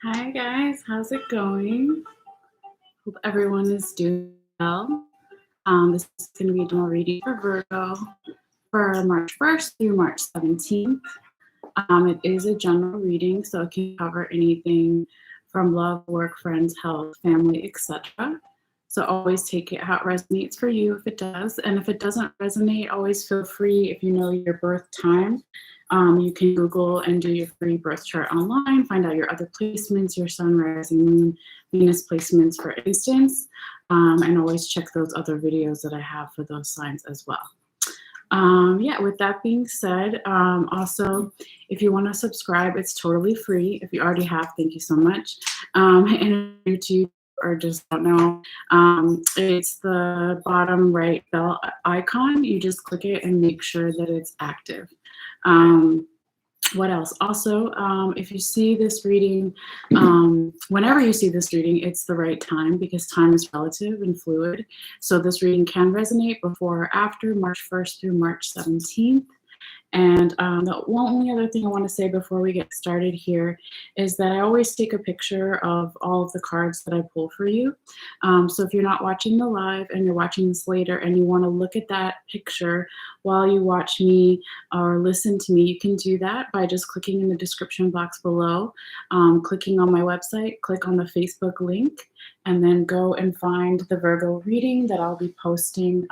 Hi guys, how's it going? Hope everyone is doing well. This is going to be a general reading for Virgo for March 1st through March 17th. It is a general reading, so it can cover anything from love, work, friends, health, family, etc. So always take it how it resonates for you if it does. And if it doesn't resonate, always feel free, if you know your birth time, you can Google and do your free birth chart online, find out your other placements, your sun, rising, moon, Venus placements, for instance, and always check those other videos that I have for those signs as well. Yeah, with that being said, also, if you want to subscribe, it's totally free. If you already have, thank you so much. And YouTube or just don't know, it's the bottom right bell icon. You just click it and make sure that it's active. What else? Also, if you see this reading, whenever you see this reading, it's the right time because time is relative and fluid. So this reading can resonate before or after March 1st through March 17th. And the only other thing I want to say before we get started here is that I always take a picture of all of the cards that I pull for you. So if you're not watching the live and you're watching this later and you want to look at that picture while you watch me or listen to me, you can do that by just clicking in the description box below, clicking on my website, click on the Facebook link, and then go and find the Virgo reading that I'll be posting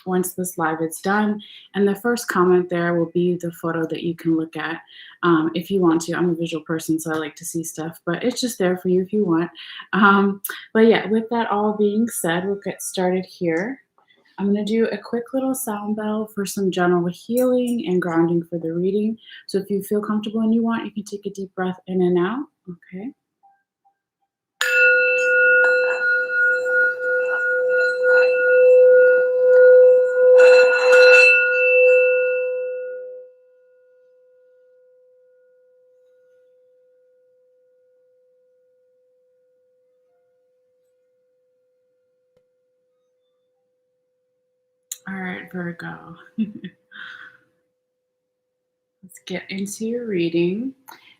once this live is done. And the first comment there will be the photo that you can look at if you want to. I'm a visual person, so I like to see stuff, but it's just there for you if you want. But yeah, with that all being said, we'll get started here. I'm going to do a quick little sound bell for some general healing and grounding for the reading. So if you feel comfortable and you want, you can take a deep breath in and out. Okay. All right, Virgo. Let's get into your reading.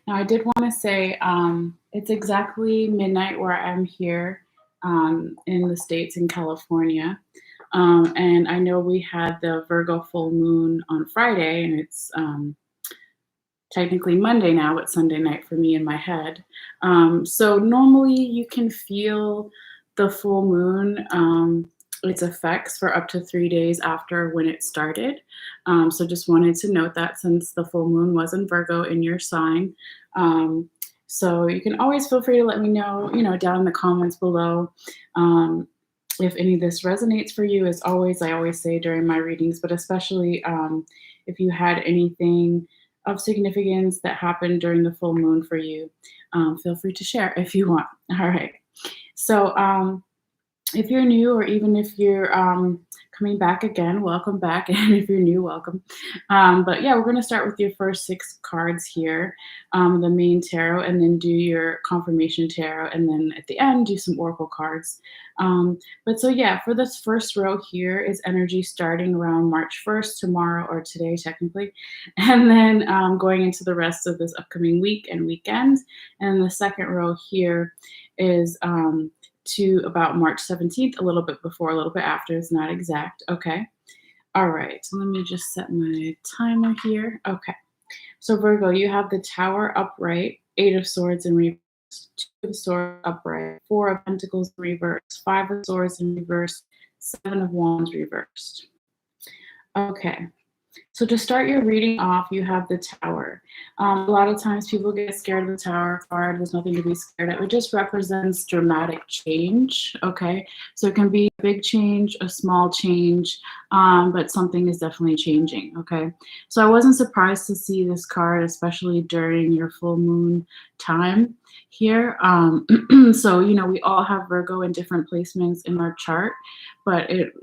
Now, I did want to say it's exactly midnight where I'm here in the States in California. And I know we had the Virgo full moon on Friday, and it's technically Monday now. It's Sunday night for me in my head. So normally you can feel the full moon, its effects for up to 3 days after when it started. So just wanted to note that since the full moon was in Virgo in your sign. So you can always feel free to let me know, down in the comments below, if any of this resonates for you. As always, I always say during my readings, but especially if you had anything of significance that happened during the full moon for you, feel free to share if you want. All right. So if you're new, or even if you're coming back again, welcome back. And if you're new, welcome. But yeah, we're going to start with your first 6 cards here, the main tarot, and then do your confirmation tarot. And then at the end, do some oracle cards. But so yeah, for this first row here is energy starting around March 1st, tomorrow or today, technically. And then going into the rest of this upcoming week and weekend. And the second row here is to about March 17th, a little bit before, a little bit after. It's not exact. Okay. All right. So let me just set my timer here. Okay. So Virgo, you have the Tower upright, 8 of Swords in reverse, 2 of Swords upright, 4 of Pentacles in reverse, 5 of Swords in reverse, 7 of Wands reversed. Okay. So to start your reading off, you have the Tower. A lot of times people get scared of the Tower card. There's nothing to be scared of. It just represents dramatic change, okay? So it can be a big change, a small change, but something is definitely changing, okay? So I wasn't surprised to see this card, especially during your full moon time here. So, we all have Virgo in different placements in our chart, but it,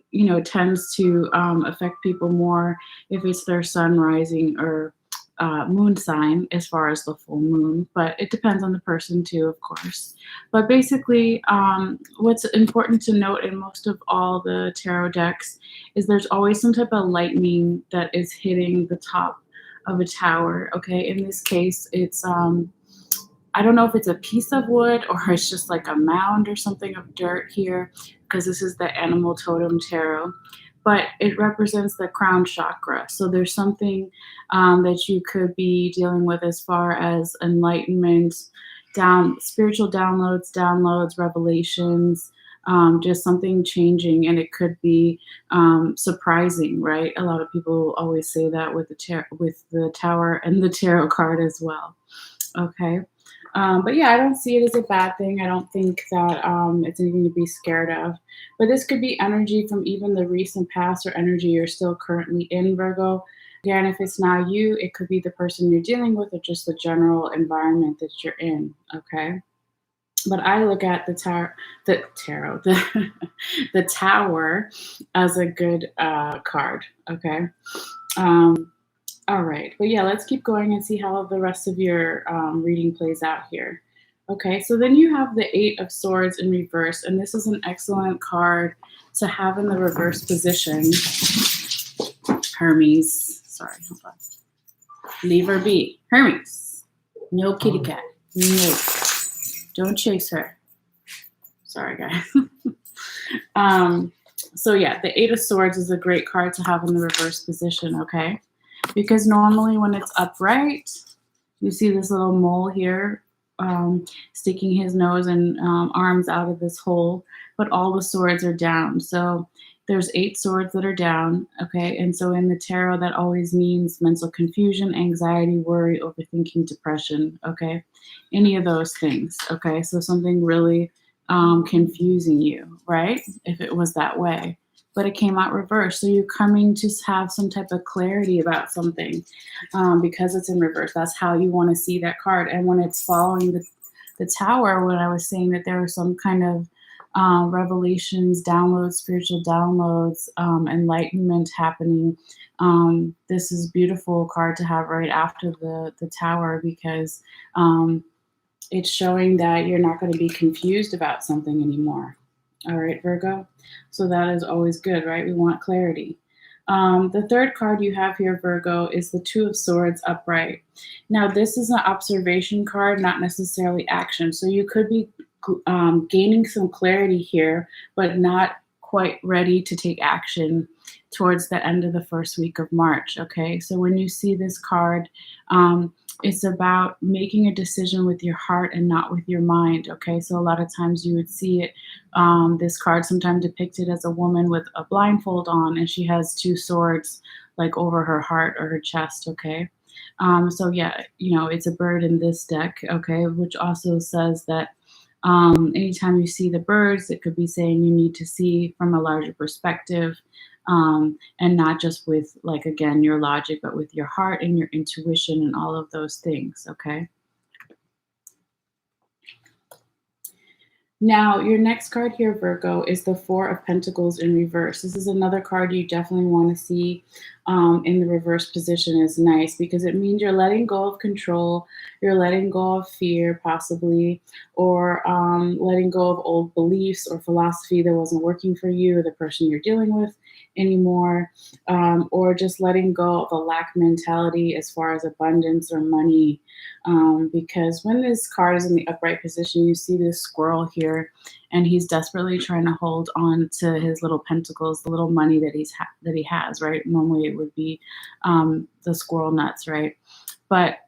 tends to affect people more if it's their sun, rising, or moon sign as far as the full moon, but it depends on the person too, of course. But basically, what's important to note in most of all the tarot decks is there's always some type of lightning that is hitting the top of a tower, okay? In this case, it's I don't know if it's a piece of wood or it's just like a mound or something of dirt here, because this is the animal totem tarot, but it represents the crown chakra. So there's something that you could be dealing with as far as enlightenment, spiritual downloads, revelations, just something changing, and it could be surprising, right? A lot of people always say that with the tower and the tarot card as well. Okay. But yeah, I don't see it as a bad thing. I don't think that it's anything to be scared of. But this could be energy from even the recent past or energy you're still currently in, Virgo. Again, if it's not you, it could be the person you're dealing with or just the general environment that you're in. Okay. But I look at the tower as a good card. Okay. Um, all right. But yeah, let's keep going and see how the rest of your reading plays out here. Okay, so then you have the Eight of Swords in reverse, and this is an excellent card to have in the reverse position. Hermes. Sorry, hold on. Leave her be. Hermes. No kitty cat. No. Don't chase her. Sorry, guys. So yeah, the Eight of Swords is a great card to have in the reverse position, okay? Because normally when it's upright, you see this little mole here sticking his nose and arms out of this hole, but all the swords are down. So there's 8 swords that are down, okay? And so in the tarot, that always means mental confusion, anxiety, worry, overthinking, depression, okay? Any of those things, okay? So something really confusing you, right? If it was that way. But it came out reversed. So you're coming to have some type of clarity about something because it's in reverse. That's how you want to see that card. And when it's following the tower, when I was saying that there was some kind of revelations, downloads, spiritual downloads, enlightenment happening, this is a beautiful card to have right after the tower because it's showing that you're not going to be confused about something anymore. All right, Virgo. So that is always good, right? We want clarity. The third card you have here, Virgo, is the Two of Swords upright. Now, this is an observation card, not necessarily action. So you could be gaining some clarity here, but not quite ready to take action towards the end of the first week of March, okay? So when you see this card, it's about making a decision with your heart and not with your mind, okay? So a lot of times you would see it, this card sometimes depicted as a woman with a blindfold on and she has 2 swords like over her heart or her chest, okay? So yeah, you know, it's a bird in this deck, okay? Which also says that anytime you see the birds, it could be saying you need to see from a larger perspective and not just with, like, again, your logic, but with your heart and your intuition and all of those things, okay? Now, your next card here, Virgo, is the Four of Pentacles in reverse. This is another card you definitely want to see in the reverse position is nice because it means you're letting go of control, you're letting go of fear possibly, or letting go of old beliefs or philosophy that wasn't working for you or the person you're dealing with anymore, or just letting go of a lack mentality as far as abundance or money. Because when this card is in the upright position, you see this squirrel here, and he's desperately trying to hold on to his little pentacles, the little money that he has, right? Normally it would be the squirrel nuts, right? But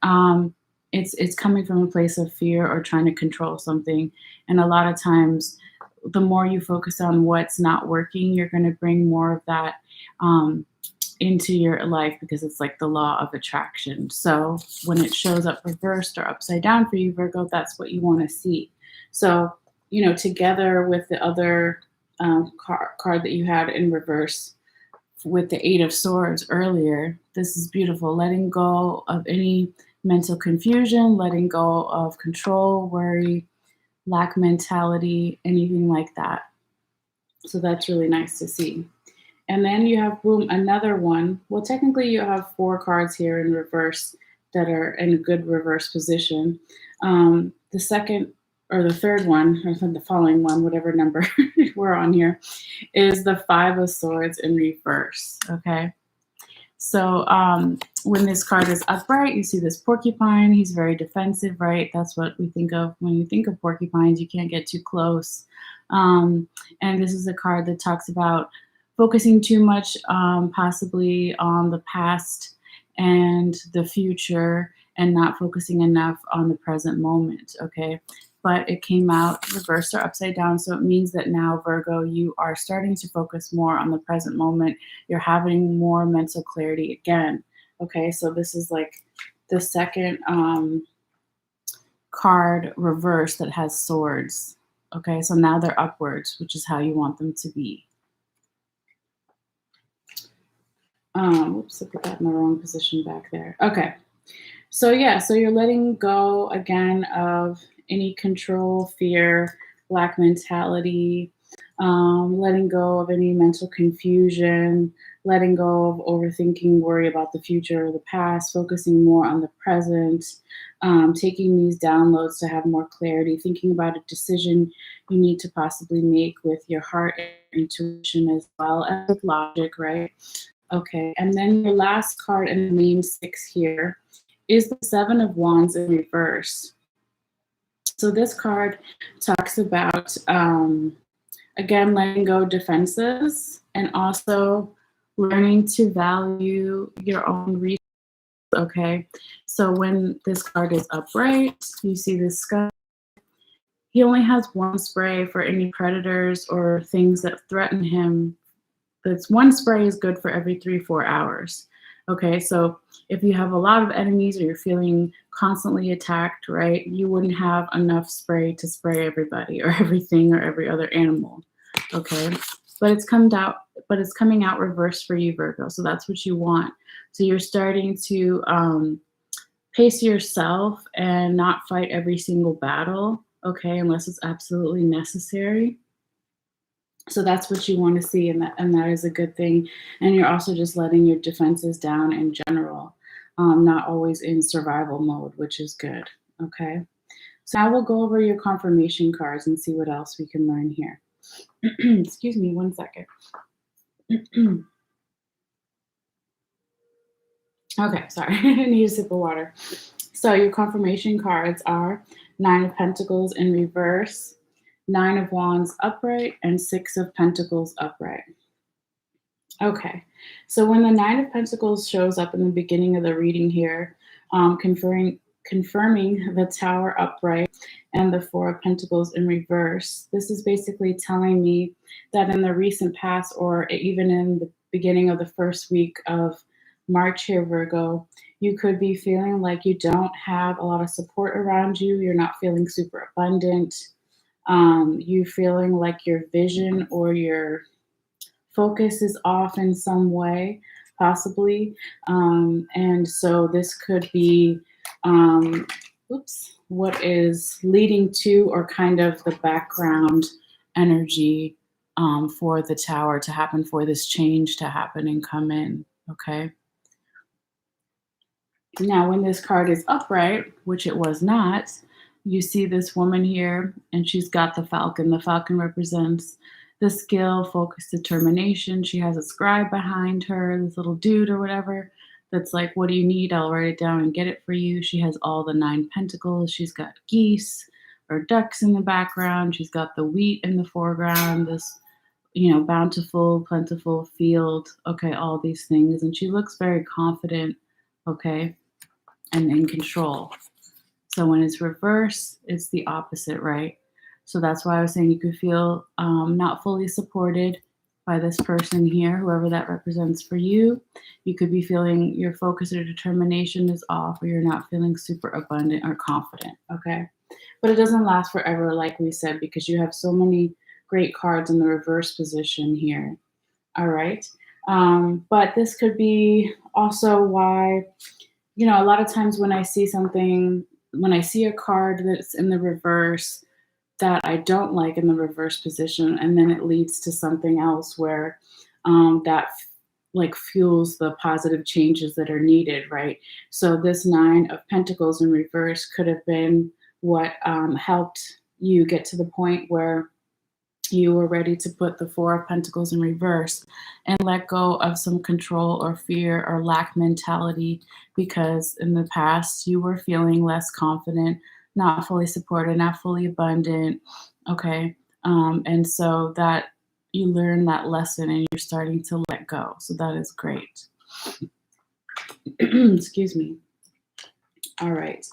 it's coming from a place of fear or trying to control something, and a lot of times, the more you focus on what's not working, you're going to bring more of that into your life because it's like the law of attraction. So when it shows up reversed or upside down for you, Virgo, that's what you want to see. So, you know, together with the other card that you had in reverse with the Eight of Swords earlier, this is beautiful. Letting go of any mental confusion, letting go of control, worry, lack mentality, anything like that. So that's really nice to see. And then you have, boom, another one. Well, technically you have 4 cards here in reverse that are in a good reverse position. The second or the third one, or the following one, whatever number we're on here, is the Five of Swords in reverse, okay? So when this card is upright, you see this porcupine. He's very defensive, right? That's what we think of when you think of porcupines. You can't get too close. And this is a card that talks about focusing too much possibly on the past and the future and not focusing enough on the present moment, okay? But it came out reversed or upside down, so it means that now, Virgo, you are starting to focus more on the present moment. You're having more mental clarity again, okay? So this is like the second card reverse that has swords, okay? So now they're upwards, which is how you want them to be. Oops, I put that in the wrong position back there. Okay. So yeah, so you're letting go again of any control, fear, lack mentality, letting go of any mental confusion, letting go of overthinking, worry about the future or the past, focusing more on the present, taking these downloads to have more clarity, thinking about a decision you need to possibly make with your heart and intuition as well as with logic, right? Okay, and then your last card in the main six here is the Seven of Wands in reverse. So this card talks about, again, letting go defenses and also learning to value your own resources, okay? So when this card is upright, you see this sky. He only has one spray for any predators or things that threaten him. That's one spray is good for every 3-4 hours. Okay, so if you have a lot of enemies or you're feeling constantly attacked, right, you wouldn't have enough spray to spray everybody or everything or every other animal. Okay, but it's coming out reversed for you, Virgo. So that's what you want. So you're starting to pace yourself and not fight every single battle, okay, unless it's absolutely necessary. So that's what you want to see, and that is a good thing. And you're also just letting your defenses down in general, not always in survival mode, which is good. Okay. So now we'll go over your confirmation cards and see what else we can learn here. Excuse me, one second. Okay, sorry. I need a sip of water. So your confirmation cards are Nine of Pentacles in reverse, Nine of Wands upright, and Six of Pentacles upright. Okay, so when the Nine of Pentacles shows up in the beginning of the reading here, confirming the Tower upright and the Four of Pentacles in reverse, this is basically telling me that in the recent past, or even in the beginning of the first week of March here, Virgo, you could be feeling like you don't have a lot of support around you. You're not feeling super abundant. You feeling like your vision or your focus is off in some way, possibly. And so this could be what is leading to, or kind of the background energy for the Tower to happen, for this change to happen and come in, okay? Now, when this card is upright, which it was not, you see this woman here, and she's got the falcon. The falcon represents the skill, focus, determination. She has a scribe behind her, this little dude or whatever, that's like, what do you need? I'll write it down and get it for you. She has all the 9 pentacles. She's got geese or ducks in the background. She's got the wheat in the foreground, this, bountiful, plentiful field. Okay, all these things. And she looks very confident, okay, and in control. So when it's reverse, it's the opposite, right? So that's why I was saying you could feel not fully supported by this person here, whoever that represents for you. You could be feeling your focus or determination is off, or you're not feeling super abundant or confident, okay? But it doesn't last forever, like we said, because you have so many great cards in the reverse position here, all right? But this could be also why, a lot of times when I see something, when I see a card that's in the reverse that I don't like in the reverse position, and then it leads to something else where that fuels the positive changes that are needed, right? So this 9 of Pentacles in reverse could have been what helped you get to the point where you were ready to put the Four of Pentacles in reverse and let go of some control or fear or lack mentality, because in the past you were feeling less confident, not fully supported, not fully abundant. Okay. And so that you learn that lesson and you're starting to let go. So that is great. Excuse me. All right.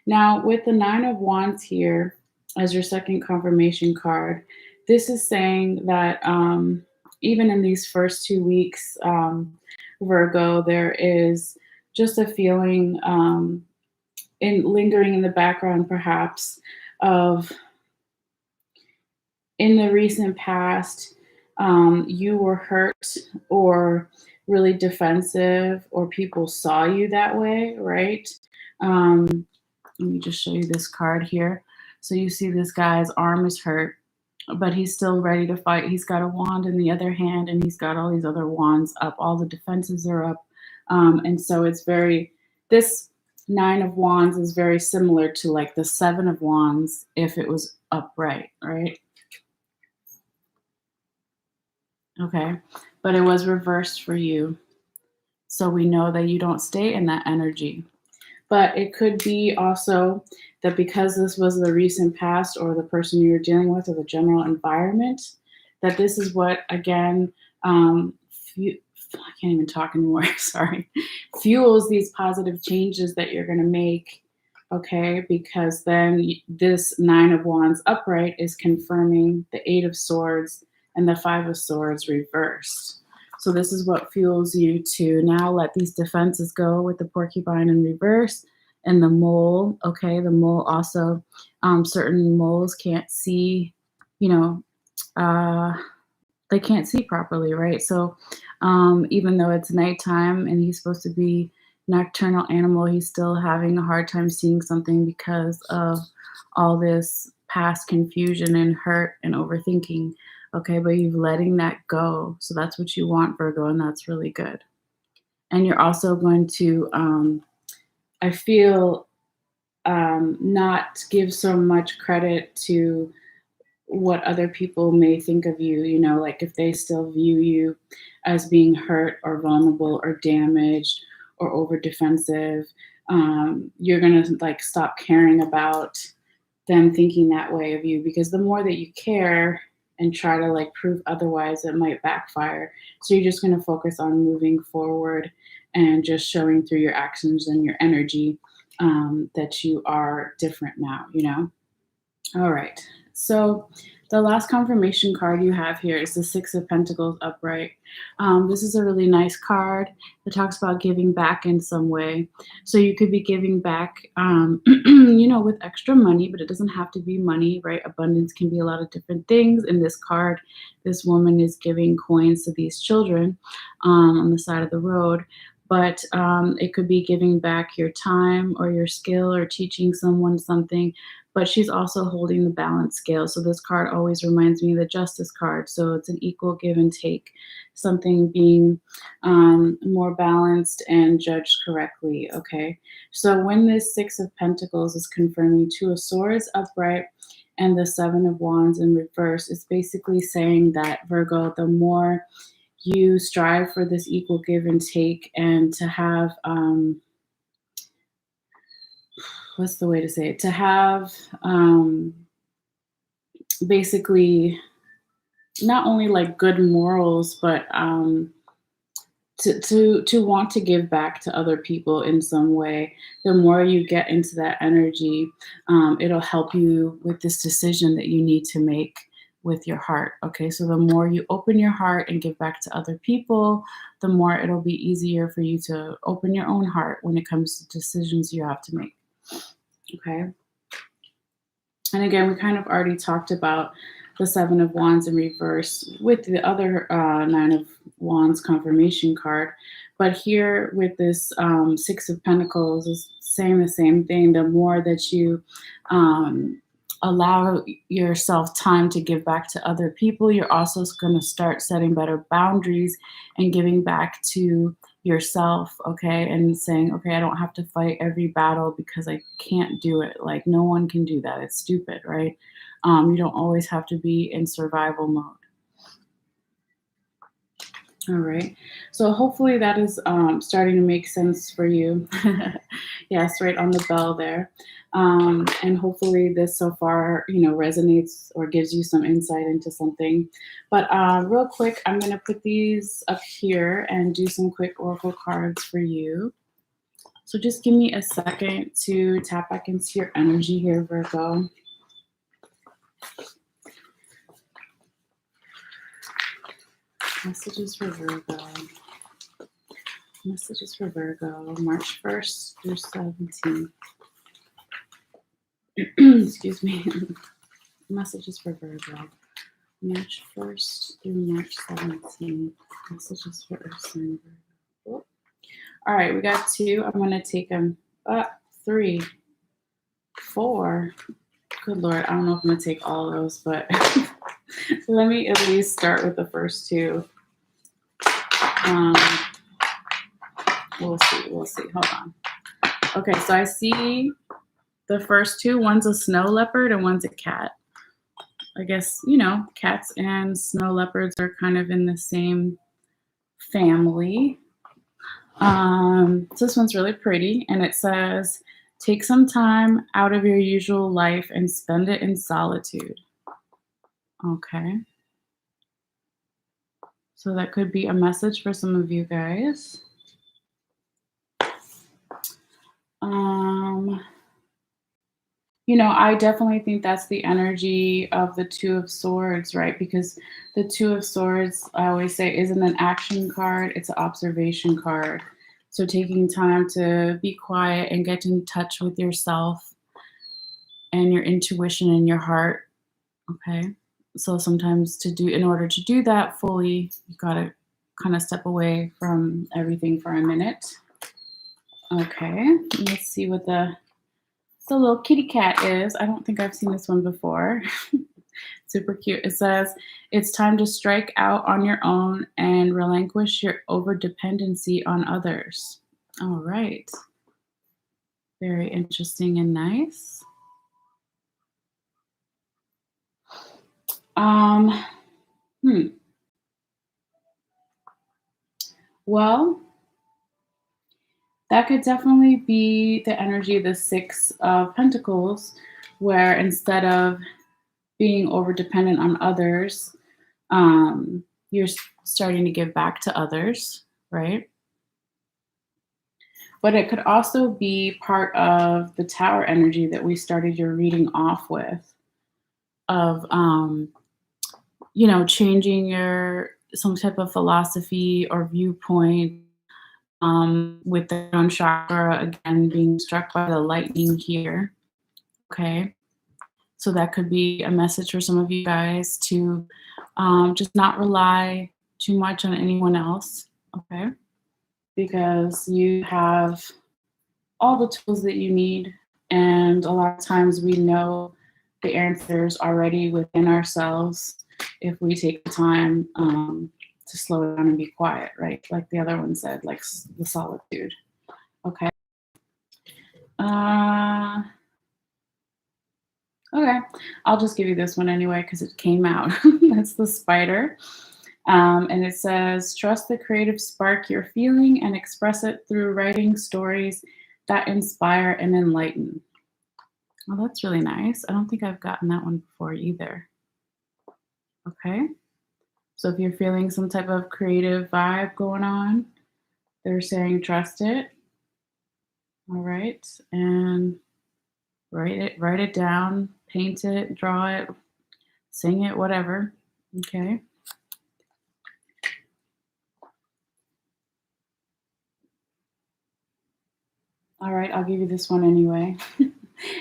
Now, with the Nine of Wands here as your second confirmation card, this is saying that even in these first 2 weeks, Virgo, there is just a feeling in lingering in the background, perhaps, of in the recent past, you were hurt or really defensive, or people saw you that way, right? Um, Let me just show you this card here. So you see this guy's arm is hurt, but he's still ready to fight. He's got a wand in the other hand, and he's got all these other wands up. All the defenses are up. And so it's this Nine of Wands is very similar to like the Seven of Wands if it was upright, right? Okay. But it was reversed for you. So we know that you don't stay in that energy. But it could be also that because this was the recent past or the person you're dealing with or the general environment, that this is what, again, I can't even talk anymore, sorry, fuels these positive changes that you're going to make, okay? Because then this Nine of Wands upright is confirming the Eight of Swords and the Five of Swords reversed. So this is what fuels you to now let these defenses go with the porcupine in reverse and the mole. Okay, the mole also, certain moles can't see, they can't see properly, right? So even though it's nighttime and he's supposed to be nocturnal animal, he's still having a hard time seeing something because of all this past confusion and hurt and overthinking. Okay, but you're letting that go. So that's what you want, Virgo, and that's really good. And you're also going to, I feel, not give so much credit to what other people may think of you, like if they still view you as being hurt or vulnerable or damaged or over defensive, you're going to like stop caring about them thinking that way of you, because the more that you care and try to like prove otherwise, it might backfire. So you're just going to focus on moving forward and just showing through your actions and your energy that you are different now, All right. So the last confirmation card you have here is the Six of Pentacles upright. This is a really nice card that talks about giving back in some way. So you could be giving back, with extra money, but it doesn't have to be money, right? Abundance can be a lot of different things. In this card, this woman is giving coins to these children on the side of the road. But it could be giving back your time or your skill or teaching someone something. But she's also holding the balance scale. So this card always reminds me of the Justice card. So it's an equal give and take, something being more balanced and judged correctly, okay? So when this Six of Pentacles is confirming Two of Swords upright and the Seven of Wands in reverse, it's basically saying that, Virgo, the more you strive for this equal give and take and to have, what's the way to say it? To have basically not only like good morals, but to want to give back to other people in some way. The more you get into that energy, it'll help you with this decision that you need to make with your heart. Okay, so the more you open your heart and give back to other people, the more it'll be easier for you to open your own heart when it comes to decisions you have to make. Okay. And again, we kind of already talked about the Seven of Wands in reverse with the other Nine of Wands confirmation card. But here with this Six of Pentacles is saying the same thing. The more that you allow yourself time to give back to other people, you're also going to start setting better boundaries and giving back to yourself, okay, and saying, okay, I don't have to fight every battle because I can't do it. Like, no one can do that. It's stupid, right? You don't always have to be in survival mode. All right. So hopefully that is starting to make sense for you. Yes, right on the bell there. And hopefully this so far, resonates or gives you some insight into something. But real quick, I'm going to put these up here and do some quick oracle cards for you. So just give me a second to tap back into your energy here, Virgo. Messages for Virgo. Messages for Virgo, March 1st through 17th. Excuse me. Messages for Virgo, March 1st through March 17th. Messages for Earth sign Virgo. All right, we got 2. I'm going to take them up. 3, 4. Good Lord, I don't know if I'm going to take all of those, but let me at least start with the first 2. We'll see. Hold on. Okay, so I see the first 2. One's a snow leopard and one's a cat. I guess, cats and snow leopards are kind of in the same family. So this one's really pretty, and it says, take some time out of your usual life and spend it in solitude. Okay. So that could be a message for some of you guys. I definitely think that's the energy of the 2 of Swords, right? Because the 2 of Swords, I always say, isn't an action card, it's an observation card. So taking time to be quiet and get in touch with yourself and your intuition and your heart, okay? So sometimes in order to do that fully, you gotta kind of step away from everything for a minute. Okay, let's see what the little kitty cat is. I don't think I've seen this one before. Super cute. It says, it's time to strike out on your own and relinquish your overdependency on others. All right. Very interesting and nice. Well, that could definitely be the energy of the 6 of Pentacles, where instead of being over-dependent on others, you're starting to give back to others, right? But it could also be part of the Tower energy that we started your reading off with, of, changing some type of philosophy or viewpoint, with the crown chakra, again, being struck by the lightning here. Okay. So that could be a message for some of you guys to just not rely too much on anyone else. Okay. Because you have all the tools that you need. And a lot of times we know the answers already within ourselves if we take the time to slow down and be quiet, right? Like the other one said, like the solitude. Okay. Okay, I'll just give you this one anyway because it came out. That's the Spider. And it says, trust the creative spark you're feeling and express it through writing stories that inspire and enlighten. Well, that's really nice. I don't think I've gotten that one before either. Okay. So if you're feeling some type of creative vibe going on, they're saying trust it. All right. And write it down, paint it, draw it, sing it, whatever. Okay. All right, I'll give you this one anyway.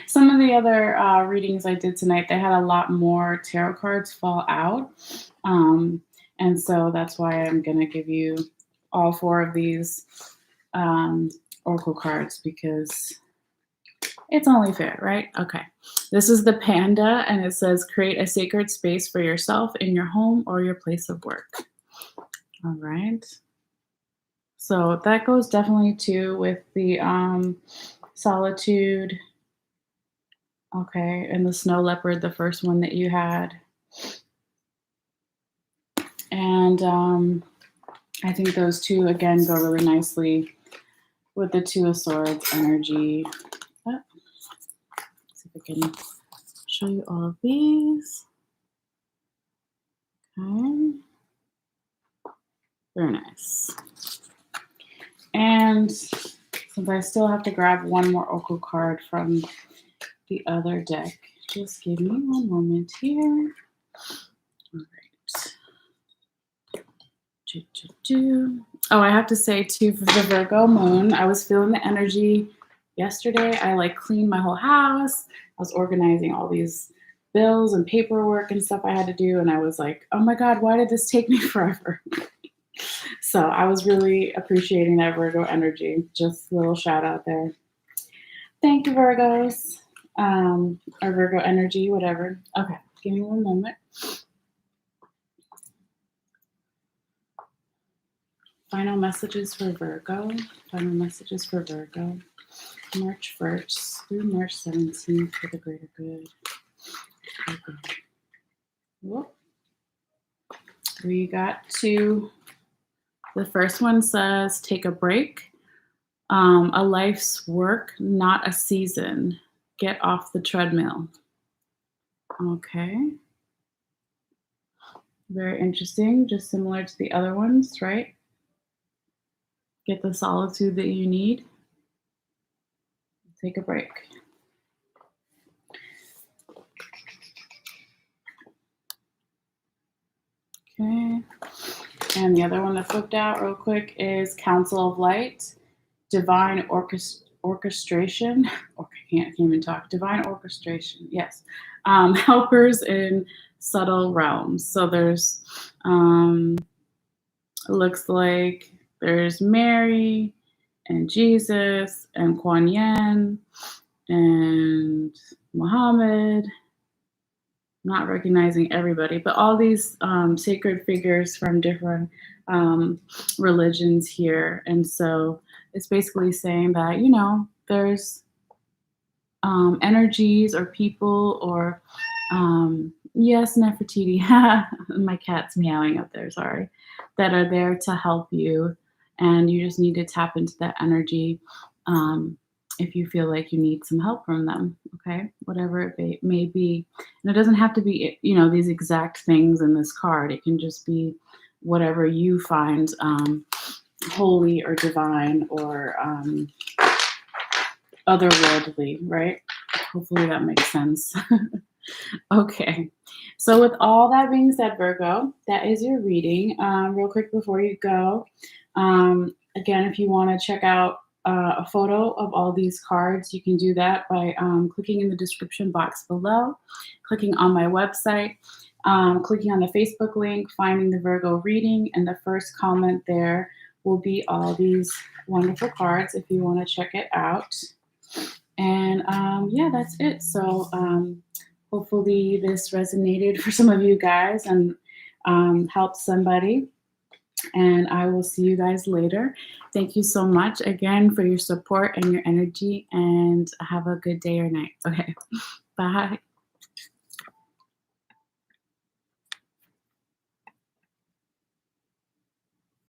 Some of the other readings I did tonight, they had a lot more tarot cards fall out. And so that's why I'm going to give you all 4 of these oracle cards because it's only fair, right? Okay. This is the panda, and it says, create a sacred space for yourself in your home or your place of work. All right. So that goes definitely too with the solitude, okay, and the snow leopard, the first one that you had. And I think those two again go really nicely with the Two of Swords energy. Let's see if I can show you all of these. Okay. Very nice. And since I still have to grab one more Oko card from the other deck, just give me one moment here. All right. Oh, I have to say too, for the Virgo moon, I was feeling the energy yesterday. I like cleaned my whole house. I was organizing all these bills and paperwork and stuff I had to do. And I was like, oh my God, why did this take me forever? So I was really appreciating that Virgo energy. Just a little shout out there. Thank you, Virgos. Or Virgo energy, whatever. Okay, give me one moment. Final messages for Virgo. Final messages for Virgo. March 1st through March 17th for the greater good. Virgo. Whoop. We got two. The first one says, take a break. A life's work, not a season. Get off the treadmill. Okay. Very interesting. Just similar to the other ones, right? Get the solitude that you need. Take a break. Okay. And the other one that flipped out real quick is Council of Light. Divine orchestration. I can't even talk. Divine orchestration. Yes. Helpers in subtle realms. So there's, looks like there's Mary and Jesus and Kuan Yin and Muhammad. Not recognizing everybody, but all these sacred figures from different religions here. And so it's basically saying that, you know, there's energies or people or, yes, Nefertiti, my cat's meowing up there, sorry, that are there to help you. And you just need to tap into that energy if you feel like you need some help from them, okay? Whatever it may be. And it doesn't have to be, you know, these exact things in this card. It can just be whatever you find holy or divine or otherworldly, right? Hopefully that makes sense. Okay. So with all that being said, Virgo, that is your reading. Real quick before you go, again, if you want to check out a photo of all these cards, you can do that by clicking in the description box below, clicking on my website, clicking on the Facebook link, finding the Virgo reading, and the first comment there will be all these wonderful cards if you want to check it out. And yeah, that's it. So hopefully this resonated for some of you guys and helped somebody. And I will see you guys later. Thank you so much again for your support and your energy, and have a good day or night. Okay, bye.